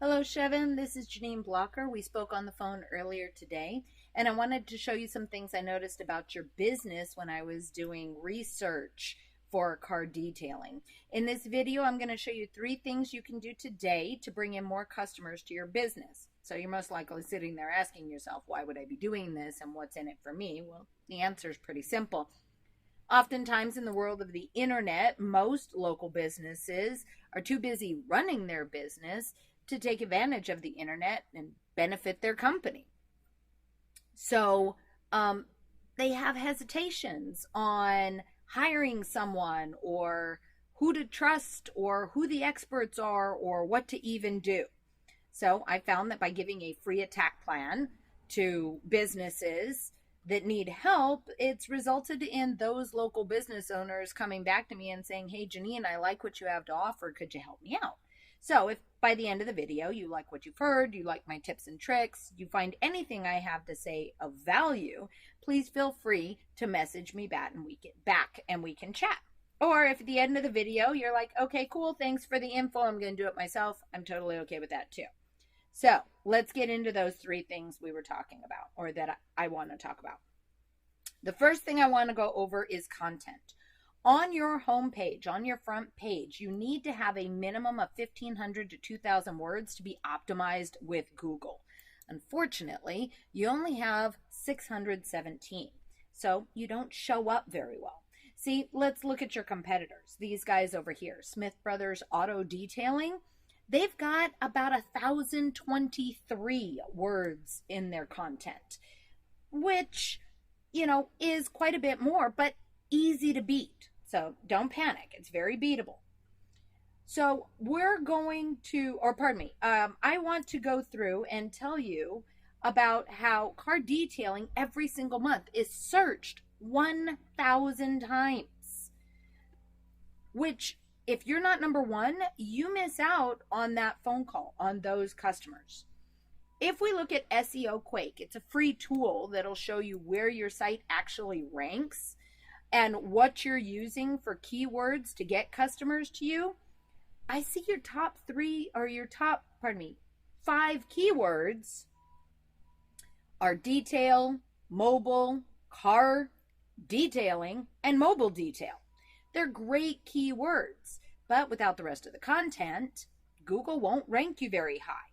Hello, Shevin. This is Janine Blocker. We spoke on the phone earlier today, and I wanted to show you some things I noticed about your business when I was doing research for car detailing. In this video, I'm going to show you 3 things you can do today to bring in more customers to your business. So you're most likely sitting there asking yourself, why would I be doing this and what's in it for me? Well, the answer is pretty simple. Oftentimes in the world of the internet, most local businesses are too busy running their business to take advantage of the internet and benefit their company. So they have hesitations on hiring someone or who to trust or who the experts are or what to even do. So I found that by giving a free attack plan to businesses that need help, it's resulted in those local business owners coming back to me and saying, hey, Janine, I like what you have to offer. Could you help me out? So if by the end of the video you like what you've heard, you like my tips and tricks, you find anything I have to say of value, please feel free to message me back and we can chat. Or if at the end of the video you're like, okay, cool, thanks for the info, I'm going to do it myself, I'm totally okay with that too. So let's get into those 3 things we were talking about, or that I want to talk about. The first thing I want to go over is content. On your home page, on your front page, you need to have a minimum of 1,500 to 2,000 words to be optimized with Google. Unfortunately, you only have 617, so you don't show up very well. See, let's look at your competitors. These guys over here, Smith Brothers Auto Detailing, they've got about 1,023 words in their content, which, is quite a bit more, but easy to beat. So don't panic. It's very beatable. So we're going to, or pardon me, I want to go through and tell you about how car detailing every single month is searched 1,000 times, which if you're not number 1, you miss out on that phone call, on those customers. If we look at SEO Quake, it's a free tool that'll show you where your site actually ranks and what you're using for keywords to get customers to you. I see your top 5 keywords are detail, mobile, car detailing, and mobile detail. They're great keywords, but without the rest of the content, Google won't rank you very high.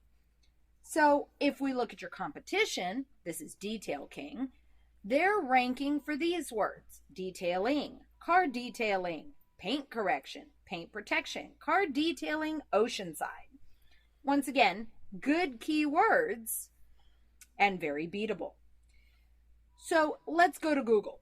So if we look at your competition, this is Detail King, they're ranking for these words: detailing, car detailing, paint correction, paint protection, car detailing, oceanside. Once again, good keywords and very beatable. So let's go to Google.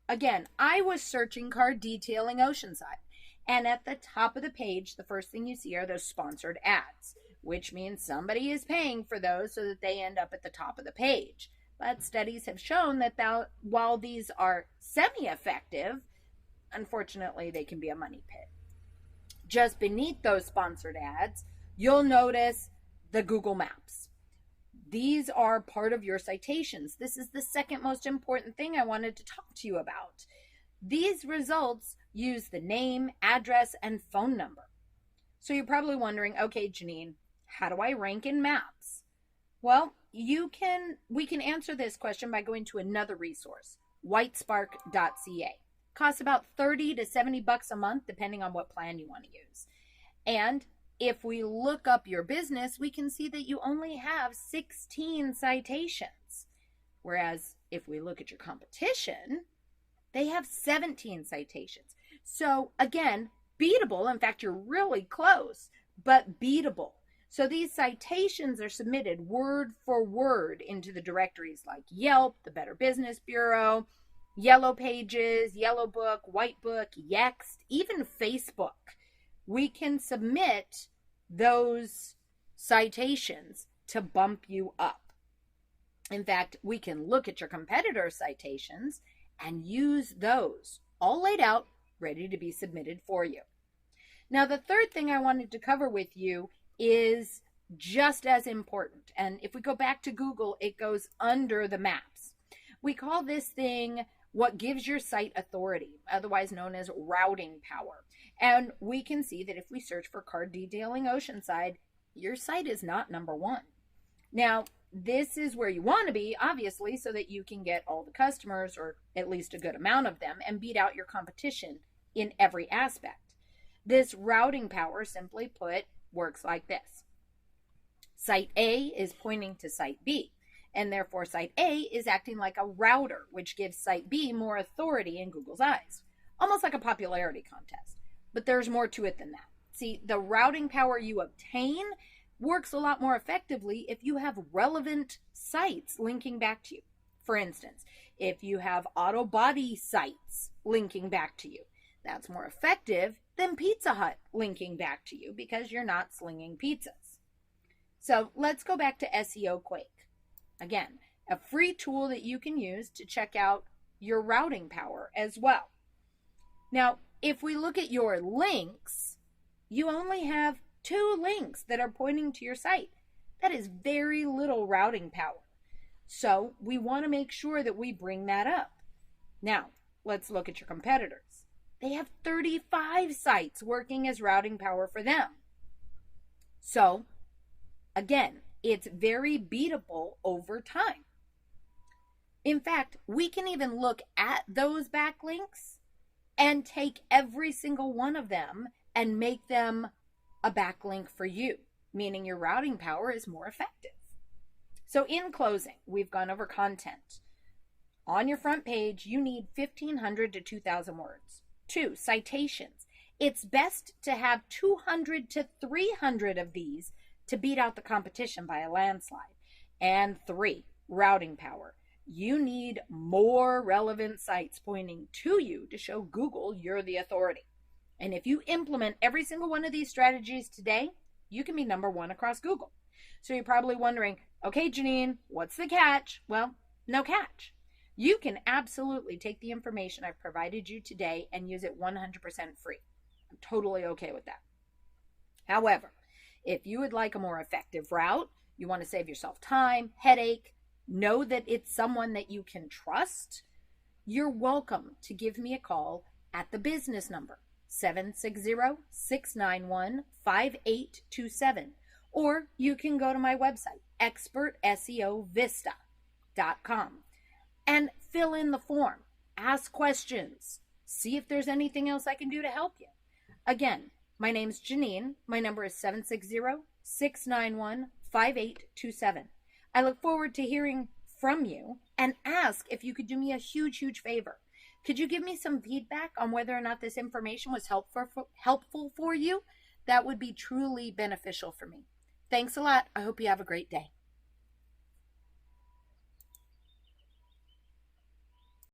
Again, I was searching car detailing oceanside, and at the top of the page, the first thing you see are those sponsored ads, which means somebody is paying for those so that they end up at the top of the page. But studies have shown that while these are semi-effective, unfortunately, they can be a money pit. Just beneath those sponsored ads, you'll notice the Google Maps. These are part of your citations. This is the second most important thing I wanted to talk to you about. These results use the name, address, and phone number. So you're probably wondering, okay, Janine, how do I rank in maps? Well, we can answer this question by going to another resource, whitespark.ca. Costs about 30 to 70 bucks a month, depending on what plan you want to use. And if we look up your business, we can see that you only have 16 citations. Whereas if we look at your competition, they have 17 citations. So again, beatable. In fact, you're really close, but beatable. So these citations are submitted word for word into the directories like Yelp, the Better Business Bureau, Yellow Pages, Yellow Book, White Book, Yext, even Facebook. We can submit those citations to bump you up. In fact, we can look at your competitor citations and use those all laid out, ready to be submitted for you. Now, the third thing I wanted to cover with you is just as important. And if we go back to Google, it goes under the maps. We call this thing what gives your site authority, otherwise known as routing power. And we can see that if we search for car detailing oceanside, your site is not number one. Now, this is where you want to be, obviously, so that you can get all the customers, or at least a good amount of them, and beat out your competition in every aspect. This routing power, simply put, works like this. Site A is pointing to Site B, and therefore Site A is acting like a router, which gives Site B more authority in Google's eyes, almost like a popularity contest. But there's more to it than that. See, the routing power you obtain works a lot more effectively if you have relevant sites linking back to you. For instance, if you have auto body sites linking back to you, that's more effective than Pizza Hut linking back to you because you're not slinging pizzas. So let's go back to SEO Quake. Again, a free tool that you can use to check out your routing power as well. Now, if we look at your links, you only have 2 links that are pointing to your site. That is very little routing power. So we want to make sure that we bring that up. Now, let's look at your competitors. They have 35 sites working as routing power for them. So, again, it's very beatable over time. In fact, we can even look at those backlinks and take every single one of them and make them a backlink for you, meaning your routing power is more effective. So in closing, we've gone over content. On your front page, you need 1,500 to 2,000 words. 2, citations. It's best to have 200 to 300 of these to beat out the competition by a landslide. And 3, routing power. You need more relevant sites pointing to you to show Google you're the authority. And if you implement every single one of these strategies today, you can be number one across Google. So you're probably wondering, okay, Janine, what's the catch? Well, no catch. You can absolutely take the information I've provided you today and use it 100% free. I'm totally okay with that. However, if you would like a more effective route, you want to save yourself time, headache, know that it's someone that you can trust, you're welcome to give me a call at the business number 760-691-5827, or you can go to my website expertseovista.com and fill in the form, ask questions, see if there's anything else I can do to help you. Again, my name's Janine. My number is 760-691-5827. I look forward to hearing from you and ask if you could do me a huge favor. Could you give me some feedback on whether or not this information was helpful for you? That would be truly beneficial for me. Thanks a lot. I hope you have a great day.